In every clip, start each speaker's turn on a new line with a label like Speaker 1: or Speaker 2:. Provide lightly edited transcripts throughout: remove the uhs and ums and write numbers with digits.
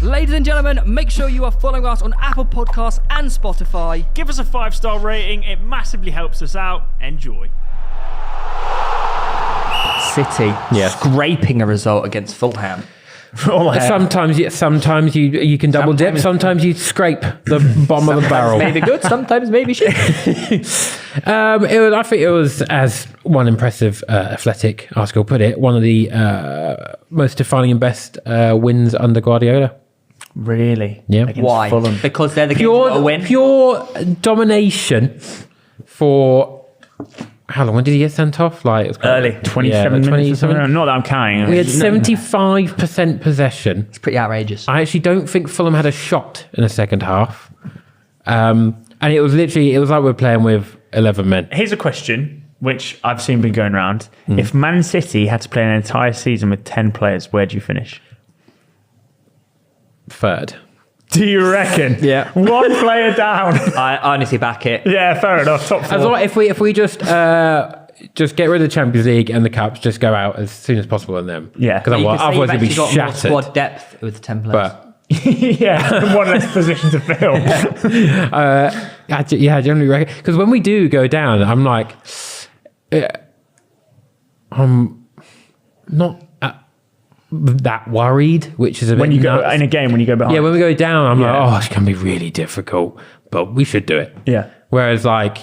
Speaker 1: Ladies and gentlemen, make sure you are following us on Apple Podcasts and Spotify.
Speaker 2: Give us a 5-star rating. It massively helps us out. Enjoy.
Speaker 1: City scraping a result against Fulham.
Speaker 3: Sometimes you can double dip. Sometimes you scrape the bottom of the barrel.
Speaker 1: Maybe good. Sometimes maybe shit.
Speaker 3: I think it was, as one impressive athletic article put it, one of the most defining and best wins under Guardiola.
Speaker 2: Really?
Speaker 3: Yeah.
Speaker 1: Why?
Speaker 2: Fulham.
Speaker 1: Because they're the game to win.
Speaker 3: Pure domination for how long? When did he get sent off? Like, it was
Speaker 2: Early, 27 minutes or something. Not that I'm counting.
Speaker 3: We had 75% possession.
Speaker 1: It's pretty outrageous.
Speaker 3: I actually don't think Fulham had a shot in the second half. And it was like we're playing with 11 men.
Speaker 2: Here's a question, which I've seen been going around. If Man City had to play an entire season with 10 players, where do you finish?
Speaker 3: Third.
Speaker 2: Do you reckon?
Speaker 1: Yeah.
Speaker 2: One player down.
Speaker 1: I honestly back it.
Speaker 2: Yeah, fair enough. Top 4.
Speaker 3: As well, if we just get rid of the Champions League and the Cups, just go out as soon as possible in them.
Speaker 2: Yeah.
Speaker 3: Because otherwise it'd be
Speaker 1: got
Speaker 3: shattered.
Speaker 1: more squad depth with 10 players.
Speaker 3: But
Speaker 2: yeah, one less position to fill.
Speaker 3: I generally reckon, because when we do go down, I'm like, I'm not that worried, which is a bit
Speaker 2: When you
Speaker 3: nuts.
Speaker 2: go in a game, when you go behind.
Speaker 3: Yeah, when we go down, I'm like, oh, it's going to be really difficult, but we should do it.
Speaker 2: Yeah.
Speaker 3: Whereas, like,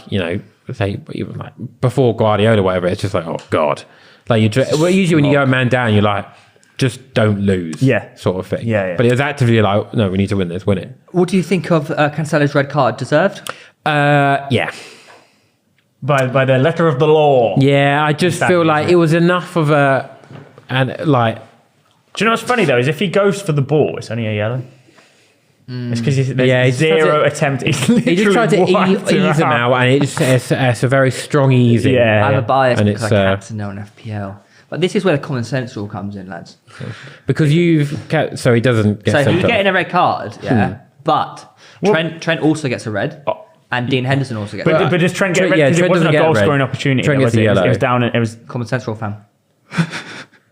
Speaker 3: say even like before Guardiola, whatever, it's just like, oh god, like usually when you go a man down, you're like, just don't lose, sort of thing.
Speaker 2: Yeah.
Speaker 3: But it was actively like, no, we need to win this, win it.
Speaker 1: What do you think of Cancelo's red card? Deserved?
Speaker 3: Yeah.
Speaker 2: By the letter of the law.
Speaker 3: Yeah, I just feel like it was enough of a, and like.
Speaker 2: Do you know what's funny though? Is if he goes for the ball, it's only a yellow. It's because there's zero attempt.
Speaker 3: He just tried to ease him out, and it's a very strong easing.
Speaker 2: Yeah,
Speaker 1: I have a bias
Speaker 3: and
Speaker 1: because I can't to know an FPL. But this is where the common sense rule comes in, lads.
Speaker 3: Because so he doesn't get
Speaker 1: So
Speaker 3: sent
Speaker 1: he's
Speaker 3: off.
Speaker 1: getting a red card, but Trent also gets a red, and Dean Henderson also gets a red.
Speaker 2: But does Trent get red? Because it wasn't a goal scoring opportunity.
Speaker 3: Trent gets a yellow.
Speaker 2: It was down. It was
Speaker 1: common sense rule, fam.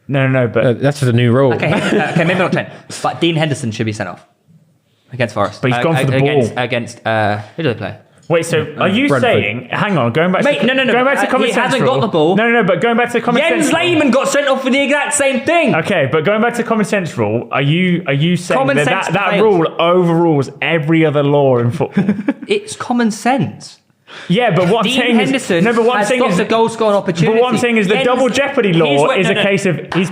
Speaker 2: No, but
Speaker 3: that's just a new rule.
Speaker 1: Okay, maybe not Trent, but Dean Henderson should be sent off against Forest.
Speaker 2: But he's gone for the ball
Speaker 1: against who do they play?
Speaker 2: Wait, so are you
Speaker 3: Brentford.
Speaker 2: saying? Hang on, going back.
Speaker 1: Mate, no.
Speaker 2: Going back to common
Speaker 1: he
Speaker 2: sense
Speaker 1: hasn't
Speaker 2: rule.
Speaker 1: got the ball.
Speaker 2: No, but going back to common sense.
Speaker 1: Jens Lehmann got sent off for the exact same thing.
Speaker 2: Okay, but going back to common sense rule, are you saying
Speaker 1: Common sense
Speaker 2: that rule overrules every other law in football?
Speaker 1: It's common sense.
Speaker 2: Yeah, but what I'm
Speaker 1: Dean
Speaker 2: saying
Speaker 1: Henderson
Speaker 2: is no, but what I'm
Speaker 1: has
Speaker 2: saying
Speaker 1: got
Speaker 2: is
Speaker 1: the goal scoring opportunity.
Speaker 2: But what I'm saying is the double jeopardy law is a case of he's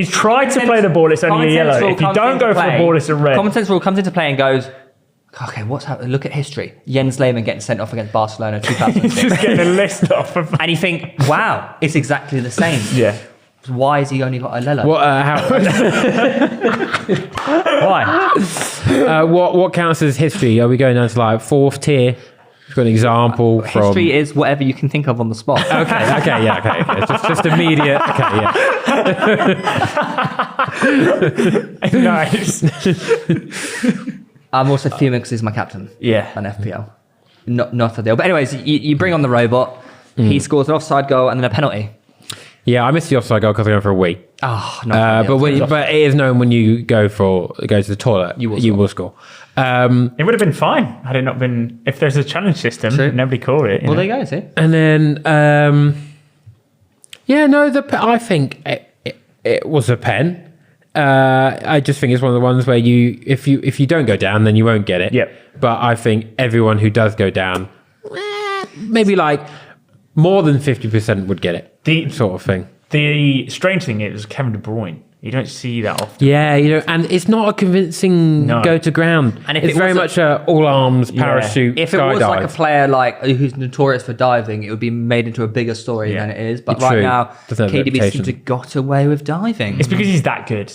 Speaker 2: tried to play the ball, it's only a yellow. If you don't go for the ball, it's a red.
Speaker 1: Common sense rule comes into play and goes, okay, what's happening? Look at history. Jens Lehmann getting sent off against Barcelona 2006.
Speaker 2: Just getting a list off of.
Speaker 1: And you think, wow, it's exactly the same.
Speaker 2: Yeah.
Speaker 1: Why has he only got a yellow?
Speaker 3: Why? What counts as history? Are we going down to like fourth tier? We've got an example from...
Speaker 1: History is whatever you can think of on the spot.
Speaker 3: Okay. Just immediate. Okay, yeah.
Speaker 2: Nice.
Speaker 1: I'm also fuming because he's my captain.
Speaker 2: Yeah.
Speaker 1: On FPL. Not a deal. But anyways, you bring on the robot. He scores an offside goal and then a penalty.
Speaker 3: Yeah, I missed the offside goal because I went for a wee.
Speaker 1: Oh, no.
Speaker 3: But it is known when you go to the toilet, you will score.
Speaker 2: It would have been fine had it not been. If there's a challenge system, nobody called it.
Speaker 1: Well, there you go, see.
Speaker 3: And then, I think it was a pen. I just think it's one of the ones where if you don't go down, then you won't get it.
Speaker 2: Yep.
Speaker 3: But I think everyone who does go down, maybe like more than 50% would get it. Sort of thing.
Speaker 2: The strange thing is Kevin De Bruyne. You don't see that often.
Speaker 3: Yeah, and it's not a convincing go to ground. And it's very much a all arms parachute.
Speaker 1: If it was like a player who's notorious for diving, it would be made into a bigger story than it is. But right now, KDB seems to have got away with diving.
Speaker 2: It's because he's that good.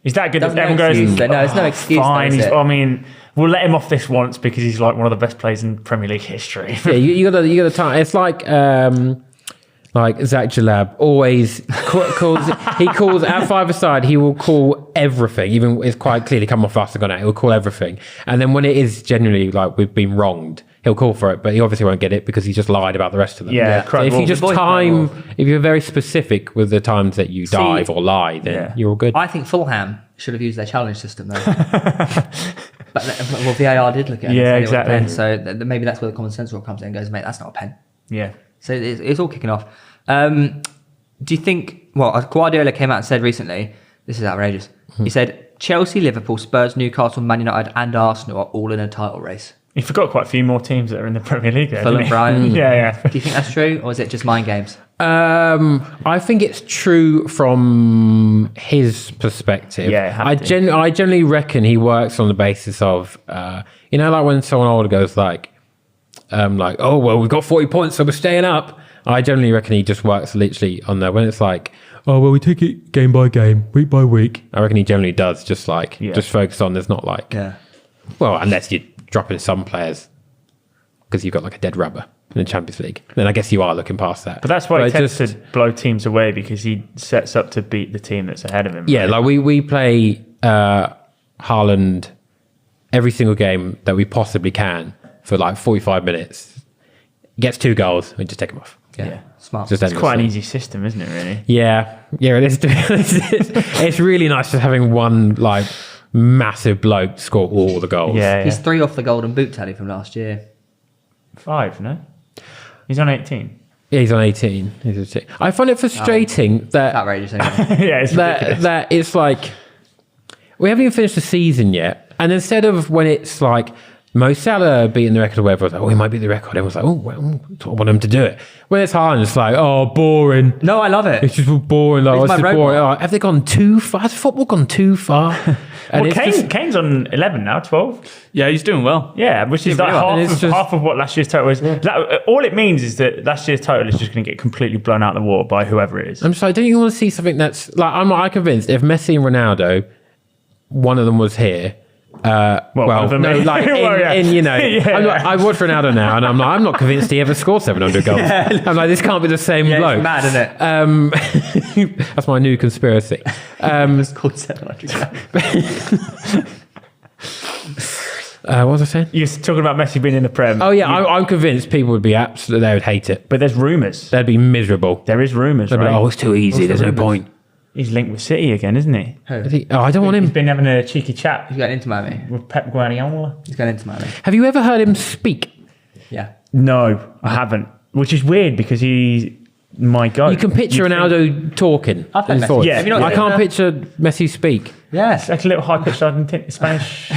Speaker 2: He's that good that everyone goes.
Speaker 1: No, it's no excuse.
Speaker 2: Fine. I mean, we'll let him off this once because he's like one of the best players in Premier League history.
Speaker 3: Yeah, you got to time. It's like Zach Jalab always calls. He calls at five-a-side. He will call everything, even it's quite clearly come off us and gone out. He will call everything, and then when it is genuinely like we've been wronged, he'll call for it, but he obviously won't get it because he just lied about the rest of them.
Speaker 2: Yeah.
Speaker 3: So if you just if you're very specific with the times that you dive or lie, then you're all good.
Speaker 1: I think Fulham should have used their challenge system though. But VAR did look at it.
Speaker 2: Yeah, exactly.
Speaker 1: So maybe that's where the common sense rule comes in and goes, mate, that's not a pen.
Speaker 2: Yeah.
Speaker 1: So it's all kicking off. Do you think, Guardiola came out and said recently, this is outrageous. He said, Chelsea, Liverpool, Spurs, Newcastle, Man United and Arsenal are all in a title race.
Speaker 2: He forgot quite a few more teams that are in the Premier League there.
Speaker 1: Fulham, Brighton.
Speaker 2: Yeah.
Speaker 1: Do you think that's true or is it just mind games?
Speaker 3: I think it's true from his perspective.
Speaker 2: Yeah,
Speaker 3: I generally reckon he works on the basis of, like when someone older goes like, oh, well, we've got 40 points, so we're staying up. I generally reckon he just works literally on there. When it's like, oh, well, we take it game by game, week by week. I reckon he generally does just focus on, there's not like, well, unless you're dropping some players because you've got like a dead rubber in the Champions League. Then I guess you are looking past that.
Speaker 2: But that's why he tends to blow teams away because he sets up to beat the team that's ahead of him.
Speaker 3: Yeah, right? Like we play Haaland every single game that we possibly can for like 45 minutes. Gets 2 goals, we just take him off.
Speaker 1: Yeah. Smart.
Speaker 2: It's quite an easy system, isn't it, really?
Speaker 3: Yeah, it is. It's really nice just having one like massive bloke score all the goals.
Speaker 2: Yeah.
Speaker 1: He's 3 off the golden boot tally from last year.
Speaker 2: 5, no? He's on 18.
Speaker 3: Yeah, he's on 18. I find it frustrating that
Speaker 1: outrageous anyway.
Speaker 2: Yeah, it's ridiculous.
Speaker 3: that it's like we haven't even finished the season yet, and instead of when it's like Mo Salah beating the record or whatever, I was like, oh, he might beat the record. Everyone's like, oh, well, I want him to do it. When it's Haaland, it's like, oh, boring.
Speaker 1: No, I love it.
Speaker 3: It's just boring. Like, it's boring. Oh, have they gone too far? Has football gone too far?
Speaker 2: Well, Kane's on 11 now, 12.
Speaker 4: Yeah, he's doing well.
Speaker 2: Yeah, which is like half of what last year's total was. All it means is that last year's total is just going to get completely blown out of the water by whoever it is.
Speaker 3: I'm just like, don't you want to see something that's like, I'm convinced if Messi and Ronaldo, one of them was here, I watch Ronaldo now, and I'm not convinced he ever scored 700 goals. I'm like, this can't be the same bloke.
Speaker 1: It's mad, isn't
Speaker 3: it? That's my new conspiracy.
Speaker 1: He scored 700 goals.
Speaker 3: What was I saying?
Speaker 2: You're talking about Messi being in the Prem.
Speaker 3: Oh yeah, I'm convinced people would be absolutely, they would hate it.
Speaker 2: But there's rumours.
Speaker 3: They'd be miserable.
Speaker 2: There is rumours, right?
Speaker 3: Like, oh, it's too easy. There's no point.
Speaker 2: He's linked with City again, isn't he?
Speaker 1: Who?
Speaker 3: I don't want him.
Speaker 2: He's been having a cheeky chat.
Speaker 1: He's going into Miami.
Speaker 2: With Pep Guardiola.
Speaker 1: He's going into Miami.
Speaker 3: Have you ever heard him speak?
Speaker 1: Yeah.
Speaker 2: No, I haven't. Which is weird because he's my guy.
Speaker 3: You can picture Ronaldo talking.
Speaker 1: I've heard Messi.
Speaker 2: Yeah.
Speaker 3: I can't picture Messi speak.
Speaker 1: Yeah.
Speaker 2: It's like a little high-pitched Spanish.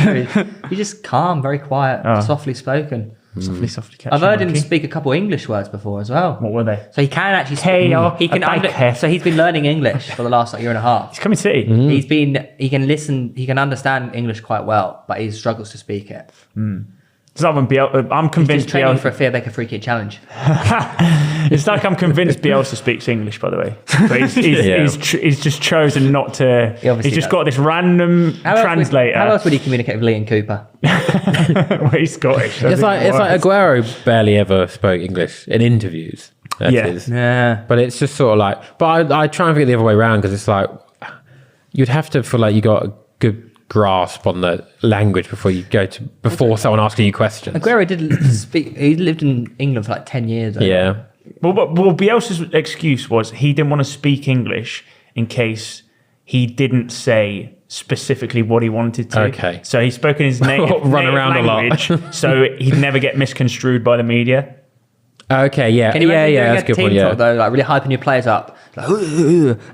Speaker 1: He's just calm, very quiet, softly spoken.
Speaker 2: Softly catch.
Speaker 1: I've heard him speak a couple English words before as well.
Speaker 2: What were they?
Speaker 1: So he can actually speak. He can. So he's been learning English for the last year and a half.
Speaker 2: He's coming City.
Speaker 1: He can listen. He can understand English quite well, but he struggles to speak it.
Speaker 2: It's like when I'm convinced
Speaker 1: he's training for a Fear Baker Free Kick Challenge.
Speaker 2: It's like I'm convinced Bielsa speaks English, by the way. But he's just chosen not to. He's just got this random translator.
Speaker 1: How else would he communicate with Liam Cooper?
Speaker 2: Well, he's Scottish.
Speaker 3: It's like Aguero barely ever spoke English in interviews.
Speaker 1: Yeah.
Speaker 3: But it's just sort of like. But I try and think the other way around because it's like you'd have to feel like you got a good grasp on the language before someone asking you questions.
Speaker 1: Aguero did speak. He lived in England for like 10 years.
Speaker 3: Yeah.
Speaker 2: Well, Bielsa's excuse was he didn't want to speak English in case he didn't say specifically what he wanted to.
Speaker 3: Okay.
Speaker 2: So he spoke in his native language, so he'd never get misconstrued by the media.
Speaker 3: Okay, yeah.
Speaker 1: Can you
Speaker 3: that's a good point,
Speaker 1: talk, though, like really hyping your players up. Like,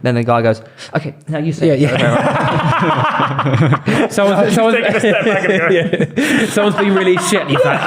Speaker 1: then the guy goes, okay, now you say it.
Speaker 3: Someone's being really shit. He's like,